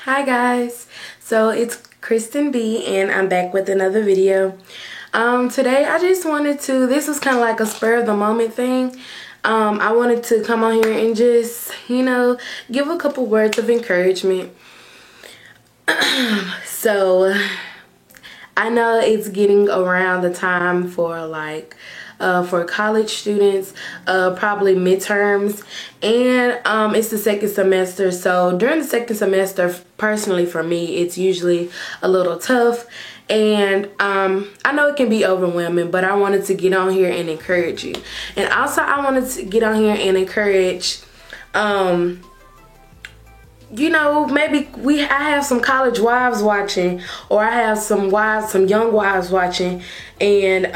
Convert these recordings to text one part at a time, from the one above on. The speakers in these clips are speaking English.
Hi guys, so it's Kristen B and I'm back with another video. Today I just wanted to, this was kind of like a spur of the moment thing. I wanted to come on here and just, give a couple words of encouragement. So I know it's getting around the time for for college students, probably midterms, and it's the second semester. So during the second semester, personally for me, it's usually a little tough, and I know it can be overwhelming, but I wanted to get on here and encourage you. And also I wanted to get on here and encourage maybe I have some college wives watching, or I have some young wives watching, and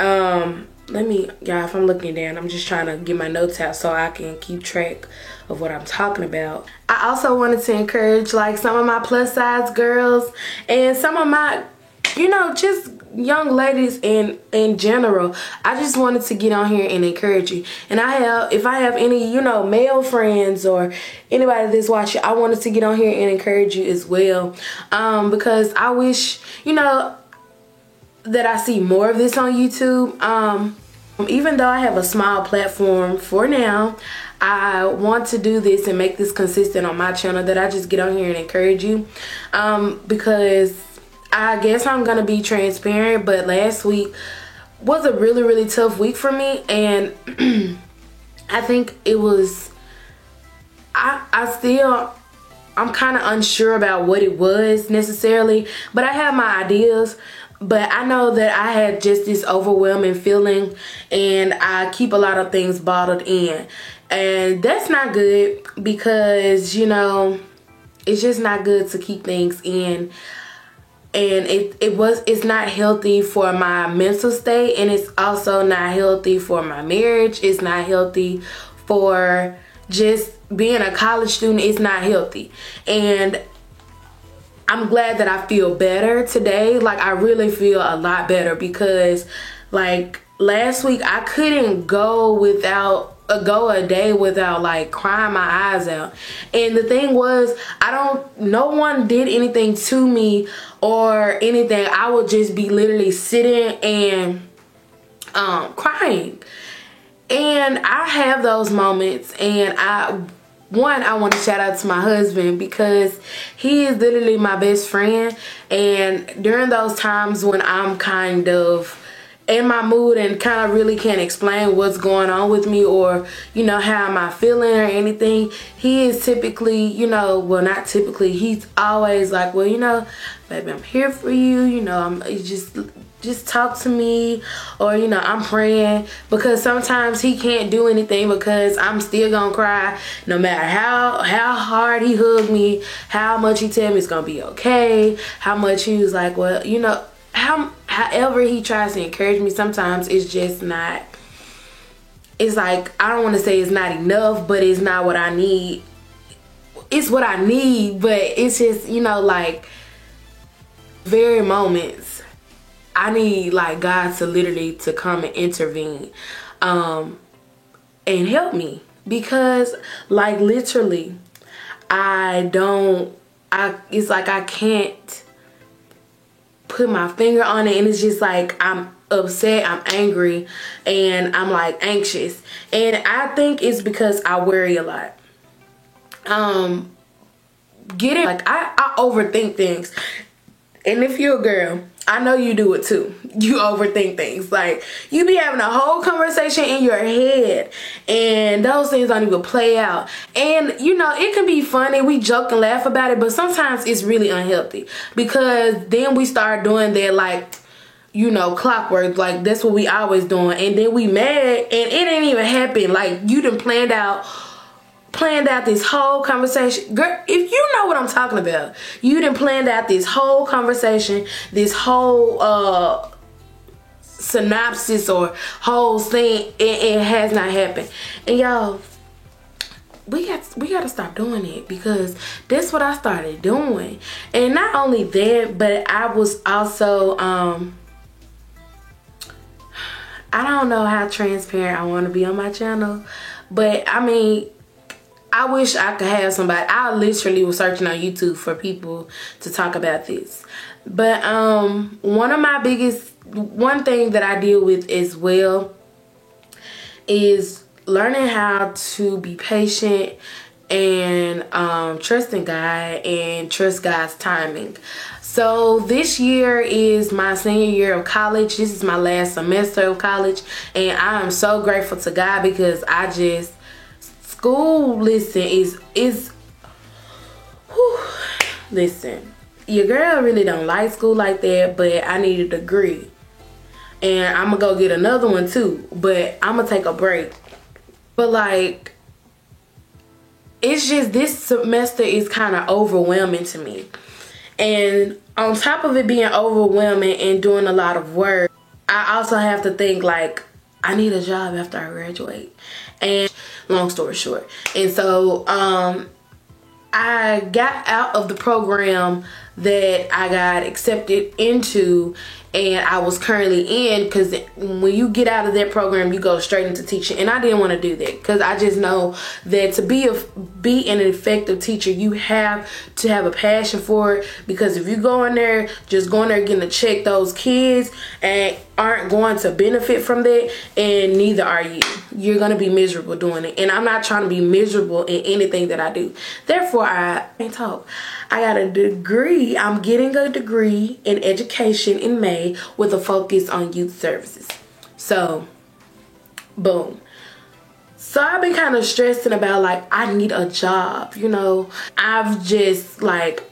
y'all, if I'm looking down, I'm just trying to get my notes out so I can keep track of what I'm talking about. I also wanted to encourage some of my plus size girls and some of my, just young ladies in general. I just wanted to get on here and encourage you. And if I have any, male friends or anybody that's watching, I wanted to get on here and encourage you as well. Because I wish, that I see more of this on YouTube. Even though I have a small platform for now, I want to do this and make this consistent on my channel, that I just get on here and encourage you. Because I guess I'm gonna be transparent, but last week was a really, really tough week for me, and I think it was, I'm kind of unsure about what it was necessarily, but I have my ideas. But I know that I had just this overwhelming feeling, and I keep a lot of things bottled in. And that's not good, because, it's just not good to keep things in. And it's not healthy for my mental state, and it's also not healthy for my marriage. It's not healthy for just being a college student. It's not healthy. And I'm glad that I feel better today. I really feel a lot better, because last week I couldn't go a day without crying my eyes out. And the thing was, no one did anything to me or anything. I would just be literally sitting and crying. And I have those moments, and I want to shout out to my husband, because he is literally my best friend. And during those times when I'm kind of in my mood and kind of really can't explain what's going on with me, or how am I feeling or anything, he is typically, well, not typically, he's always like, well, baby, I'm here for you, I'm just talk to me, or I'm praying, because sometimes he can't do anything, because I'm still gonna cry no matter how hard he hugged me, how much he tell me it's gonna be okay, how much he was like, well, however he tries to encourage me, sometimes it's just not, it's I don't want to say it's not enough, but it's not what I need. It's what I need, but it's just, very moments I need God to literally to come and intervene and help me, because literally it's I can't put my finger on it, and it's just I'm upset, I'm angry, and I'm anxious. And I think it's because I worry a lot. I overthink things. And if you're a girl, I know you do it too. You overthink things. You be having a whole conversation in your head, and those things don't even play out. And it can be funny, we joke and laugh about it, but sometimes it's really unhealthy, because then we start doing that clockwork, that's what we always doing, and then we mad and it ain't even happen. You done planned out this whole conversation. Girl, if you know what I'm talking about, you done planned out this whole conversation, this whole synopsis or whole thing, it has not happened. And y'all, we got to stop doing it, because that's what I started doing. And not only that, but I was also I don't know how transparent I want to be on my channel, but I mean, I wish I could have somebody. I literally was searching on YouTube for people to talk about this. But one thing that I deal with as well is learning how to be patient and trust in God and trust God's timing. So this year is my senior year of college. This is my last semester of college, and I am so grateful to God because school, listen, listen, your girl really don't like school like that, but I need a degree. And I'm gonna go get another one too, but I'm gonna take a break. But like, it's just this semester is kind of overwhelming to me. And on top of it being overwhelming and doing a lot of work, I also have to think like, I need a job after I graduate. And long story short. And so I got out of the program that I got accepted into and I was currently in, because when you get out of that program you go straight into teaching, and I didn't want to do that because I just know that to be an effective teacher you have to have a passion for it, because if you go in there just going there getting to check those kids and aren't going to benefit from that, and neither are you're gonna be miserable doing it, and I'm not trying to be miserable in anything that I do. Therefore I got a degree. I'm getting a degree in education in May with a focus on youth services. So, boom. So I've been kind of stressing about like, I need a job, you know. I've just like,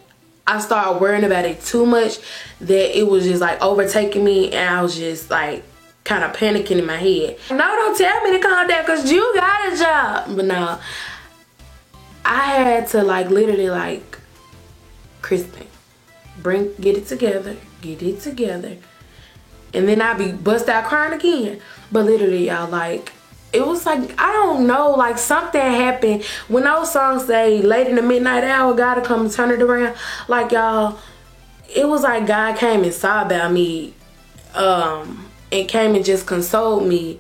I started worrying about it too much that it was just like overtaking me, and I was just like kind of panicking in my head. No, don't tell me to calm down because you got a job. But no, I had to like literally like, Kristen, get it together. And then I be bust out crying again. But literally, y'all, like, it was like, I don't know, like something happened when those songs say late in the midnight hour, God to come and turn it around. Like, y'all, it was like God came and saw about me and came and just consoled me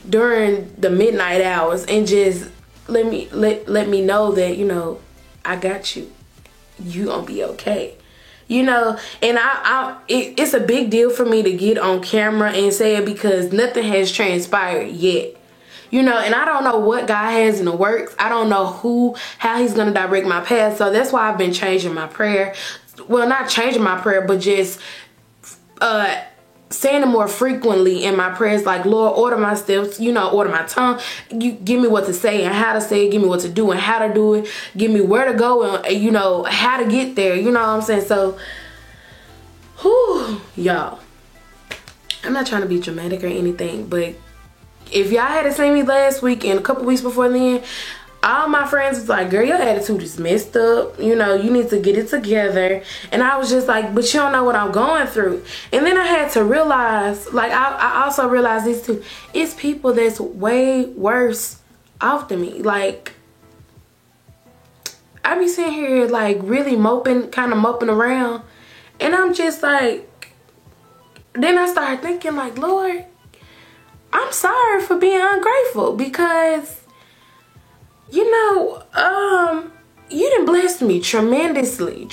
during the midnight hours and just let me know that, you know, I got you. You gonna be okay, you know. And it's a big deal for me to get on camera and say it because nothing has transpired yet, you know, and I don't know what God has in the works. I don't know how he's gonna direct my path. So that's why I've been changing my prayer. Well, not changing my prayer, but just saying it more frequently in my prayers, like, Lord, order my steps, you know, order my tongue. You give me what to say and how to say it. Give me what to do and how to do it. Give me where to go and, you know, how to get there. You know what I'm saying? So, whew, y'all, I'm not trying to be dramatic or anything, but if y'all had seen me last week and a couple weeks before then, all my friends was like, girl, your attitude is messed up. You know, you need to get it together. And I was just like, but you don't know what I'm going through. And then I had to realize, like, I also realized this too. It's people that's way worse off than me. Like, I be sitting here, like, really kind of moping around. And I'm just like, then I started thinking, like, Lord, I'm sorry for being ungrateful because, you know, you done blessed me tremendously.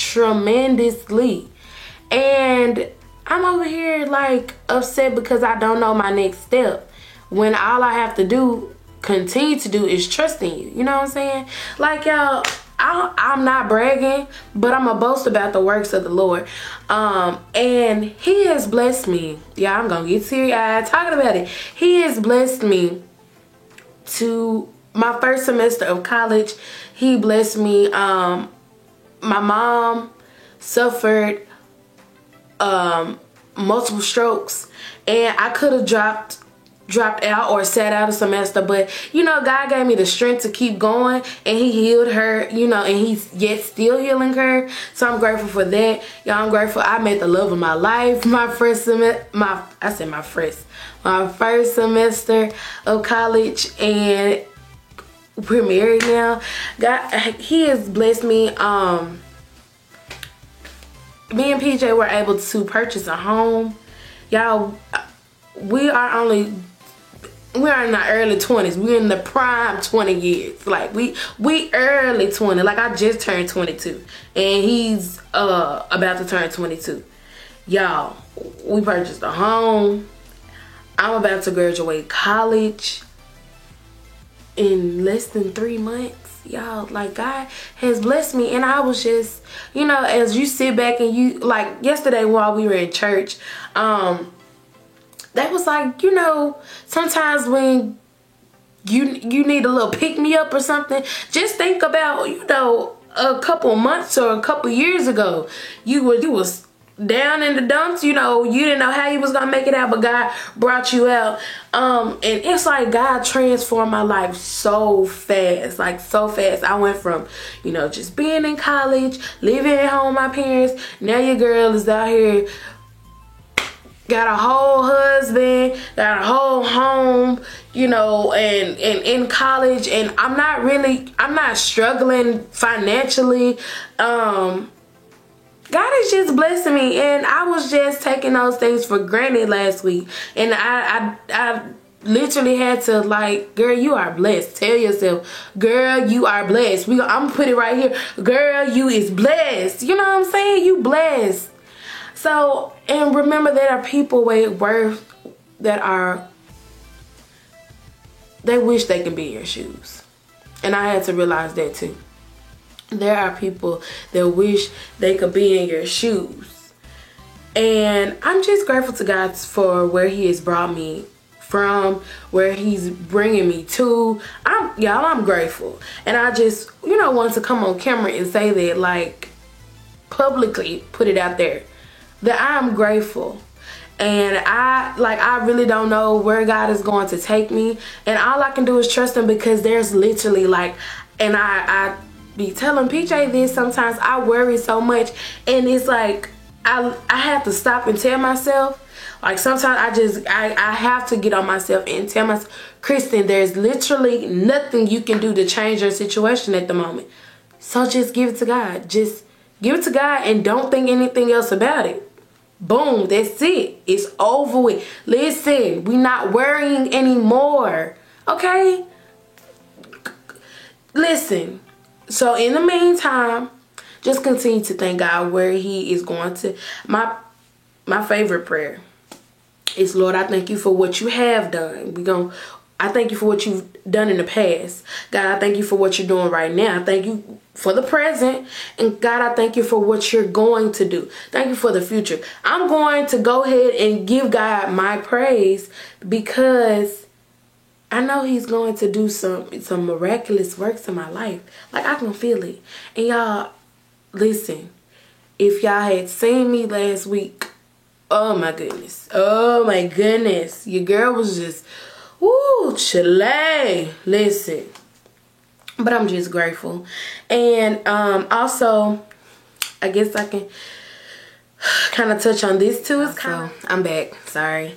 And I'm over here like upset because I don't know my next step, when all I have to continue to do is trust in you. You know what I'm saying? Like, y'all, I'm not bragging, but I'm a boast about the works of the Lord. And he has blessed me. Yeah, I'm gonna get teary-eyed talking about it. He has blessed me to my first semester of college. He blessed me. My mom suffered multiple strokes, and I could have dropped out or sat out a semester, but you know, God gave me the strength to keep going, and he healed her, you know, and he's yet still healing her. So I'm grateful for that. Y'all, I'm grateful I met the love of my life my first semester of college, and we're married now. God, he has blessed me. Me and PJ were able to purchase a home. Y'all, we are only we're in our early 20s. We're in the prime 20 years. Like we early 20. Like I just turned 22 and he's about to turn 22. Y'all, we purchased a home. I'm about to graduate college in less than 3 months. Y'all, like God has blessed me, and I was just, you know, as you sit back and you, like yesterday while we were in church, that was like, you know, sometimes when you need a little pick me up or something, just think about, you know, a couple months or a couple years ago, you was down in the dumps, you know, you didn't know how you was gonna make it out, but God brought you out. And it's like God transformed my life so fast, like so fast. I went from, you know, just being in college, living at home with my parents. Now your girl is out here, got a whole husband, got a whole home, you know, and in college, and I'm not struggling financially. God is just blessing me, and I was just taking those things for granted last week, and I literally had to, like, girl, you are blessed. Tell yourself, girl, you are blessed. I'm gonna put it right here, girl, you is blessed. You know what I'm saying? You blessed. So, and remember, there are people they wish they could be in your shoes. And I had to realize that too. There are people that wish they could be in your shoes. And I'm just grateful to God for where he has brought me from, where he's bringing me to. I'm grateful. And I just, you know, want to come on camera and say that, like, publicly put it out there, that I'm grateful. And I really don't know where God is going to take me, and all I can do is trust him, because there's literally, like, and I be telling PJ this sometimes, I worry so much, and it's like I have to stop and tell myself, like, sometimes I have to get on myself and tell myself, Kristen, there's literally nothing you can do to change your situation at the moment, so just give it to God. Just give it to God and don't think anything else about it. Boom, that's it. It's over with. Listen, we're not worrying anymore. Okay? Listen. So in the meantime, just continue to thank God where he is going to. My favorite prayer is, Lord, I thank you for what you have done. I thank you for what you've done in the past. God, I thank you for what you're doing right now. I thank you for the present. And God, I thank you for what you're going to do. Thank you for the future. I'm going to go ahead and give God my praise, because I know he's going to do some miraculous works in my life. Like, I can feel it. And y'all, listen, if y'all had seen me last week, oh my goodness. Oh my goodness. Your girl was just, woo, Chile. Listen. But I'm just grateful. And also, I guess I can kind of touch on this too. So I'm back. Sorry.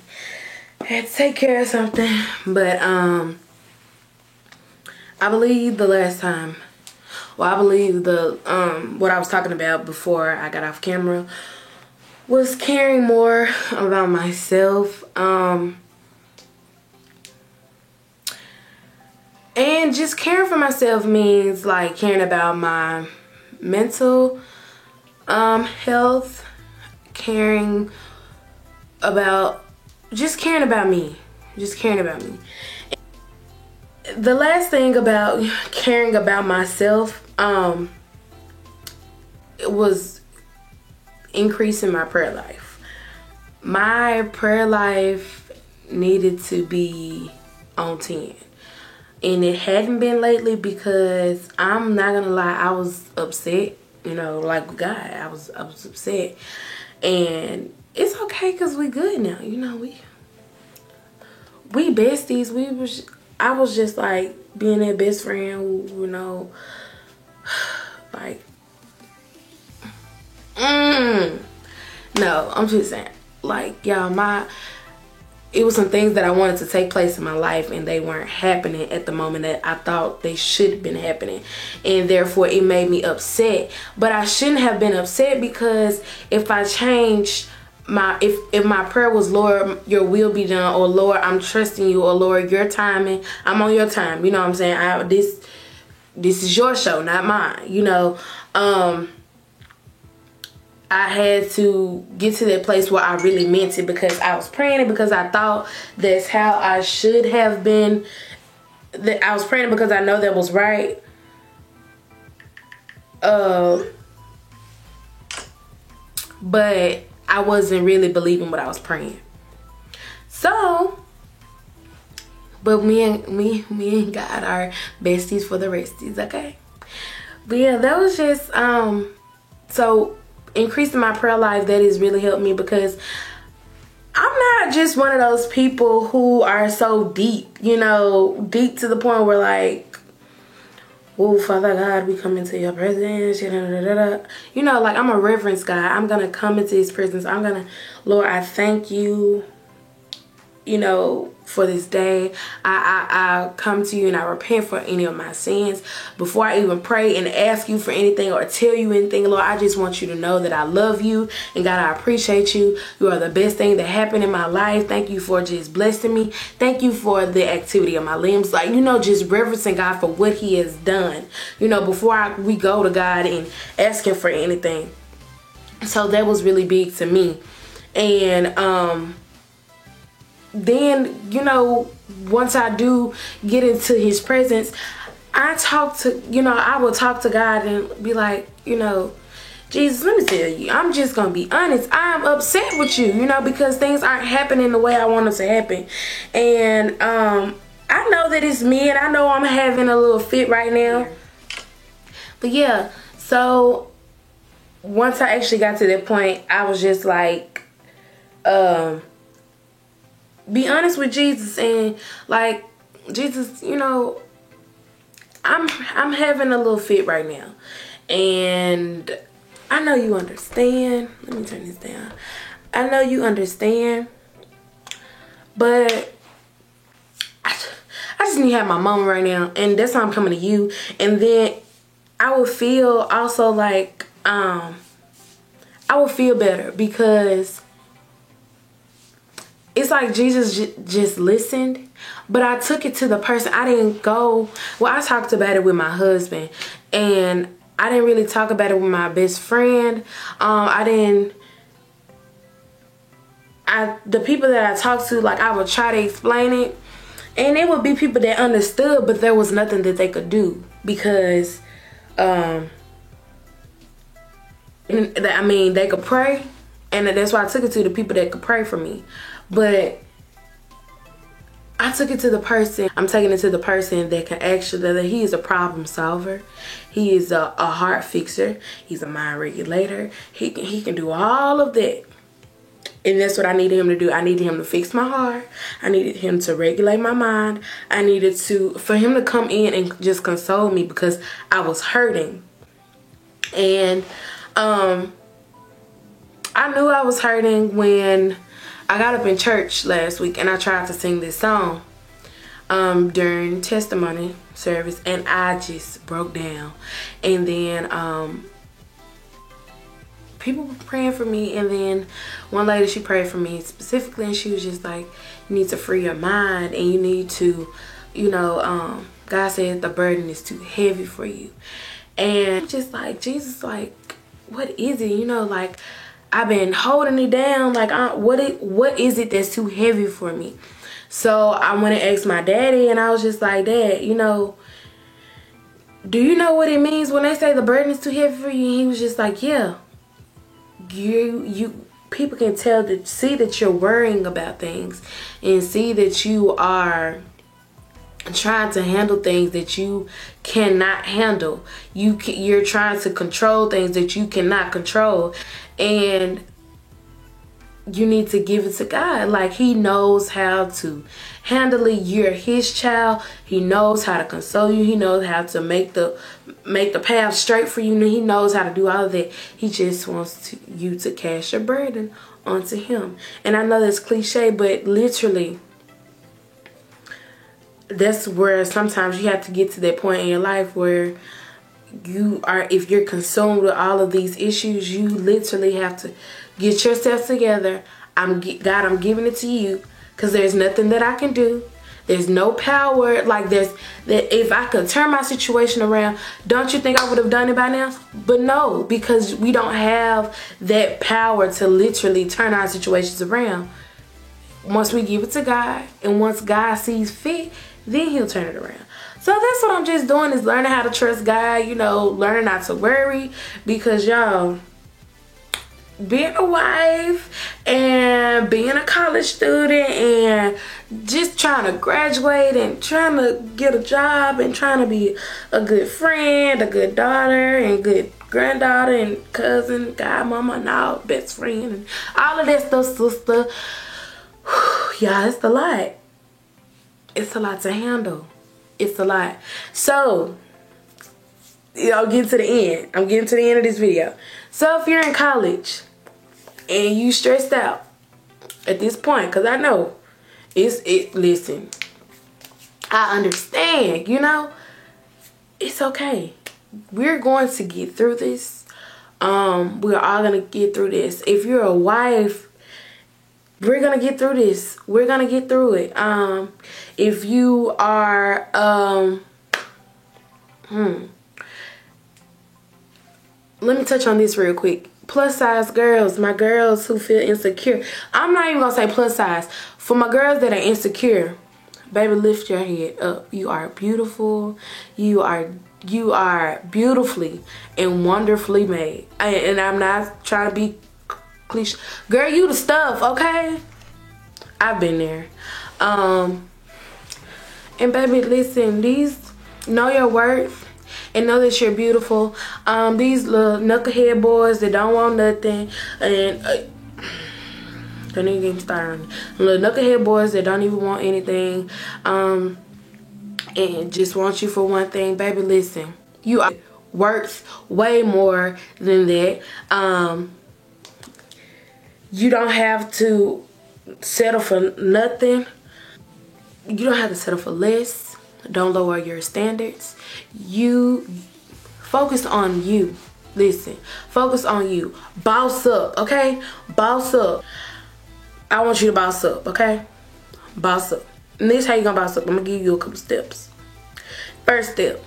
I had to take care of something. But I believe the last time, well, I believe what I was talking about before I got off camera was caring more about myself. And just caring for myself means, like, caring about my mental health, caring about me. Just caring about me. The last thing about caring about myself, it was increasing my prayer life. My prayer life needed to be on 10. And it hadn't been lately, because I'm not gonna lie, I was upset, you know, like God, I was upset. And it's okay, because we good now, you know, we besties. I was just like being that best friend who, you know, like, no, I'm just saying, like, y'all, it was some things that I wanted to take place in my life, and they weren't happening at the moment that I thought they should have been happening. And therefore, it made me upset. But I shouldn't have been upset, because if I changed if my prayer was, Lord, your will be done, or Lord, I'm trusting you, or Lord, your timing, I'm on your time. You know what I'm saying? This is your show, not mine. You know, I had to get to that place where I really meant it, because I was praying it because I thought that's how I should have been. That I was praying because I know that was right. But I wasn't really believing what I was praying. So, but me and God are besties for the resties, okay? But yeah, that was just so increasing my prayer life, that has really helped me, because I'm not just one of those people who are so deep, you know, deep to the point where like, oh, Father God, we come into your presence. You know, like, I'm a reverence God. I'm going to come into his presence. I'm going to, Lord, I thank you, you know, for this day. I come to you and I repent for any of my sins. Before I even pray and ask you for anything or tell you anything, Lord, I just want you to know that I love you. And God, I appreciate you. You are the best thing that happened in my life. Thank you for just blessing me. Thank you for the activity of my limbs. Like, you know, just reverencing God for what he has done, you know, before we go to God and ask him for anything. So that was really big to me. And then, you know, once I do get into his presence, I will talk to God and be like, you know, Jesus, let me tell you, I'm just gonna be honest, I'm upset with you, you know, because things aren't happening the way I want them to happen. And I know that it's me, and I know I'm having a little fit right now. But yeah, so once I actually got to that point, I was just like, be honest with Jesus, and like, Jesus, you know, I'm having a little fit right now, and I know you understand. Let me turn this down. I know you understand, but I just need to have my moment right now, and that's why I'm coming to you. And then I will feel also like I will feel better, because it's like Jesus just listened, but I took it to the person. I didn't go, well, I talked about it with my husband, and I didn't really talk about it with my best friend. The people that I talked to, like, I would try to explain it, and it would be people that understood, but there was nothing that they could do, because, I mean, they could pray, and that's why I took it to the people that could pray for me. But I took it to the person, I'm taking it to the person that can actually, that he is a problem solver. He is a heart fixer. He's a mind regulator. He can do all of that. And that's what I needed him to do. I needed him to fix my heart. I needed him to regulate my mind. I needed for him to come in and just console me, because I was hurting. And I knew I was hurting when I got up in church last week and I tried to sing this song during testimony service, and I just broke down. And then people were praying for me, and then one lady, she prayed for me specifically, and she was just like, you need to free your mind, and you need to, you know, God said the burden is too heavy for you. And just like, Jesus, like, what is it? You know, like, I've been holding it down. Like, what is it that's too heavy for me? So I went and asked my daddy, and I was just like, Dad, you know, do you know what it means when they say the burden is too heavy for you? And he was just like, yeah. People can see that you're worrying about things, and see that you are trying to handle things that you cannot handle. You're trying to control things that you cannot control, and you need to give it to God. Like, he knows how to handle it. You're his child. He knows how to console you. He knows how to make the path straight for you. He knows how to do all of that. He just wants you to cast your burden onto him. And I know that's cliche, but literally, that's where sometimes you have to get to that point in your life where if you're consumed with all of these issues, you literally have to get yourself together. God, I'm giving it to you, because there's nothing that I can do. There's no power. Like, that if I could turn my situation around, don't you think I would have done it by now? But no, because we don't have that power to literally turn our situations around. Once we give it to God, and once God sees fit, then he'll turn it around. So that's what I'm just doing, is learning how to trust God, you know, learning not to worry. Because y'all, being a wife and being a college student and just trying to graduate and trying to get a job and trying to be a good friend, a good daughter and good granddaughter and cousin, godmama and all, best friend and all of that stuff, sister. Yeah, it's a lot. It's a lot to handle. It's a lot. So, I'm getting to the end. I'm getting to the end of this video. So if you're in college and you stressed out at this point, because I know listen, I understand, you know, it's okay. We're going to get through this. We're all gonna get through this. If you're a wife, we're gonna get through this. We're gonna get through it. If you are let me touch on this real quick. Plus size girls, my girls who feel insecure. I'm not even gonna say plus size. For my girls that are insecure, baby, lift your head up. You are beautiful. You are beautifully and wonderfully made. And I'm not trying to be cliche. Girl, you the stuff, okay? I've been there. And baby, listen, know your worth. And know that you're beautiful. These little knucklehead boys that don't want nothing, and don't even get me started. Little knucklehead boys that don't even want anything, and just want you for one thing, baby. Listen, you are worth way more than that. You don't have to settle for nothing. You don't have to settle for less. Don't lower your standards. You focus on you. Listen, focus on you. Boss up, okay? Boss up. I want you to boss up, okay? Boss up. And this is how you're gonna boss up. I'm gonna give you a couple steps. First step,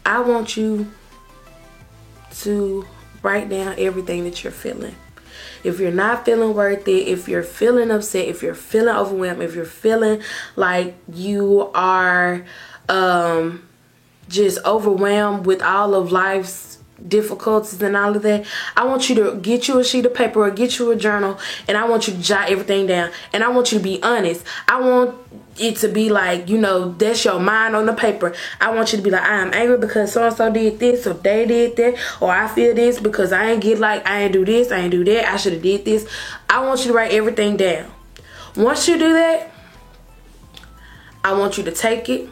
I want you to write down everything that you're feeling. If you're not feeling worth it, if you're feeling upset, if you're feeling overwhelmed, if you're feeling like you are just overwhelmed with all of life's difficulties and all of that, I want you to get you a sheet of paper or get you a journal, and I want you to jot everything down. And I want you to be honest. I want it to be like, you know, that's your mind on the paper. I want you to be like, I am angry because so-and-so did this, or they did that, or I feel this because I ain't do this, I ain't do that, I should have did this. I want you to write everything down. Once you do that, I want you to take it,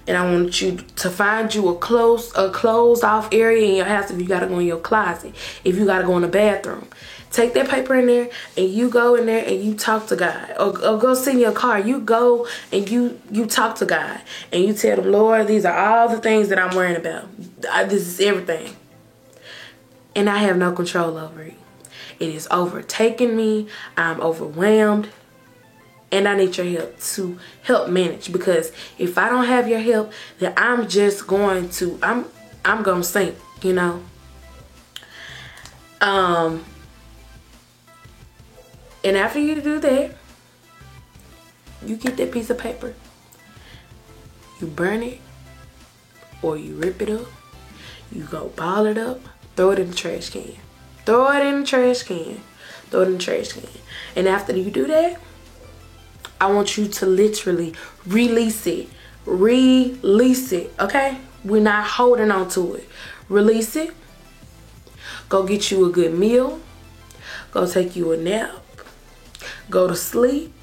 and I want you to find you a closed off area in your house. If you gotta go in your closet, if you gotta go in the bathroom, take that paper in there and you go in there and you talk to God. Or go sit in your car. You go and you talk to God. And you tell him, Lord, these are all the things that I'm worrying about. This is everything. And I have no control over it. It is overtaking me. I'm overwhelmed. And I need your help to help manage. Because if I don't have your help, then I'm just going to, I'm going to sink, you know. And after you do that, you get that piece of paper, you burn it, or you rip it up, you go ball it up, throw it in the trash can. Throw it in the trash can. Throw it in the trash can. And after you do that, I want you to literally release it. Release it, okay? We're not holding on to it. Release it. Go get you a good meal. Go take you a nap. Go to sleep,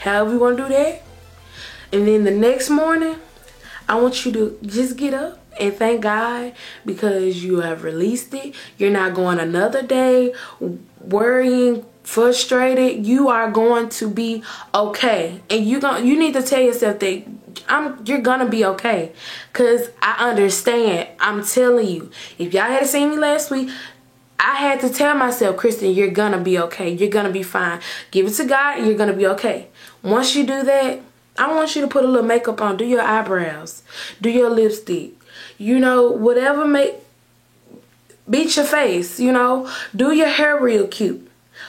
however you want to do that. And then the next morning, I want you to just get up and thank God because you have released it. You're not going another day worrying, frustrated. You are going to be okay. And you need to tell yourself that you're gonna be okay. Cause I understand. I'm telling you, if y'all had seen me last week, I had to tell myself, Kristen, you're gonna be okay. You're gonna be fine. Give it to God and you're gonna be okay. Once you do that, I want you to put a little makeup on. Do your eyebrows. Do your lipstick. You know, whatever beat your face, you know. Do your hair real cute.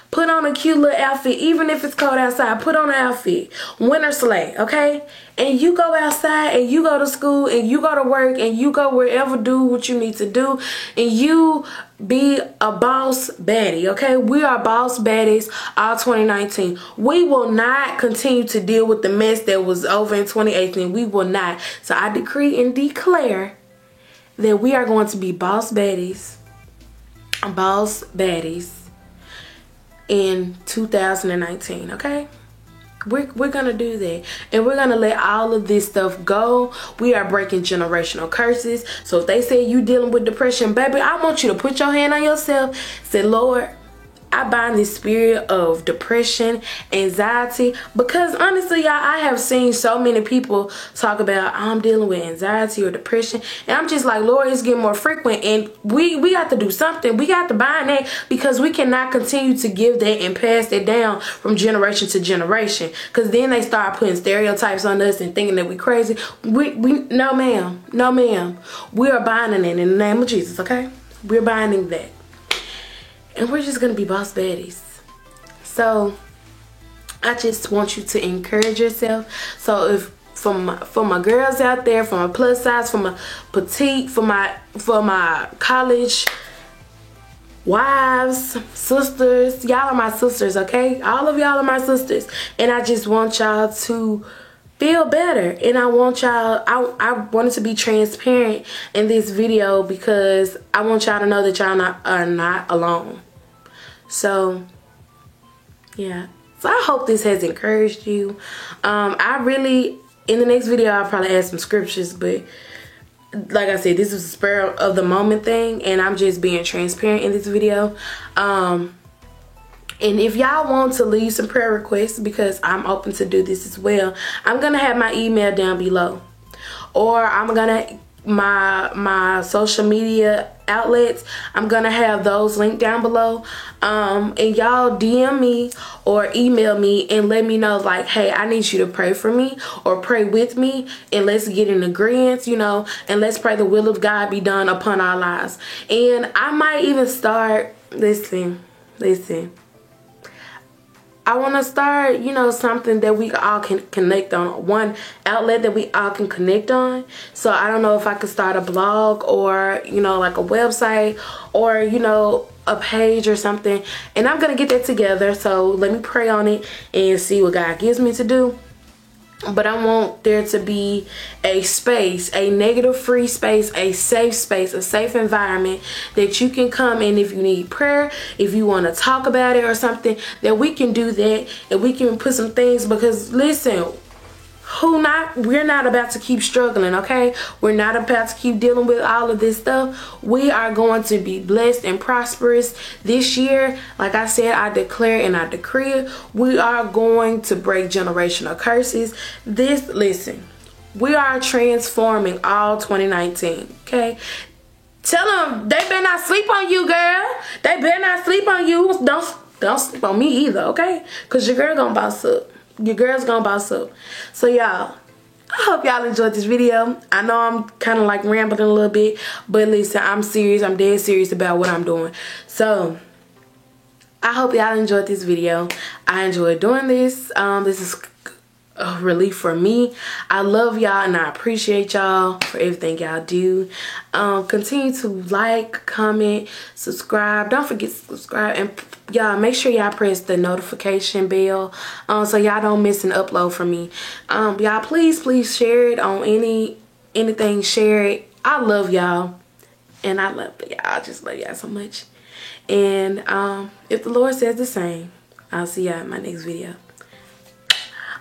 Put on a cute little outfit. Even if it's cold outside, put on an outfit. Winter sleigh, okay? And you go outside and you go to school and you go to work and you go wherever, do what you need to do. And you be a boss baddie, okay? We are boss baddies all 2019. We will not continue to deal with the mess that was over in 2018. We will not. So I decree and declare that we are going to be boss baddies in 2019, okay? We're gonna do that, and we're gonna let all of this stuff go. We are breaking generational curses. So if they say you dealing with depression, baby, I want you to put your hand on yourself. Say, Lord, I bind this spirit of depression, anxiety, because honestly, y'all, I have seen so many people talk about I'm dealing with anxiety or depression, and I'm just like, Lord, it's getting more frequent, and we got to do something. We got to bind that, because we cannot continue to give that and pass it down from generation to generation, because then they start putting stereotypes on us and thinking that we crazy. No ma'am, we are binding it in the name of Jesus, okay? We're binding that. And we're just gonna be boss baddies. So I just want you to encourage yourself. So if for my girls out there, for my plus size, for my petite, for my college wives, sisters, y'all are my sisters, okay? All of y'all are my sisters, and I just want y'all to feel better. And I want y'all, I wanted to be transparent in this video because I want y'all to know that y'all are not alone. So yeah, so I hope this has encouraged you. In the next video I'll probably add some scriptures, but like I said, this is a spur of the moment thing, and I'm just being transparent in this video. And if y'all want to leave some prayer requests, because I'm open to do this as well, I'm gonna have my email down below, or I'm gonna my social media outlets, I'm gonna have those linked down below. And y'all DM me or email me and let me know, like, hey, I need you to pray for me or pray with me, and let's get in agreement, you know, and let's pray the will of God be done upon our lives. And I might even start, listen, I want to start, you know, something that we all can connect on. One outlet that we all can connect on. So I don't know if I could start a blog, or, you know, like a website, or, you know, a page or something. And I'm going to get that together. So let me pray on it and see what God gives me to do. But I want there to be a space, a negative free space, a safe environment that you can come in if you need prayer, if you want to talk about it or something, that we can do that, and we can put some things, because listen, we're not about to keep struggling, okay? We're not about to keep dealing with all of this stuff. We are going to be blessed and prosperous this year. Like I said, I declare and I decree it. We are going to break generational curses. Listen, we are transforming all 2019, okay? Tell them they better not sleep on you, girl. They better not sleep on you. Don't sleep on me either, okay? Because your girl gonna boss up. Your girl's gonna boss up. So y'all, I hope y'all enjoyed this video. I know I'm kind of like rambling a little bit, but listen, I'm serious. I'm dead serious about what I'm doing. So I hope y'all enjoyed this video. I enjoyed doing this. This is a relief for me. I love y'all and I appreciate y'all for everything y'all do. Continue to like, comment, subscribe. Don't forget to subscribe, and y'all make sure y'all press the notification bell so y'all don't miss an upload from me. Y'all please share it on anything. Share it. I love y'all, and I just love y'all so much. And if the Lord says the same, I'll see y'all in my next video.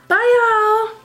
Bye, y'all.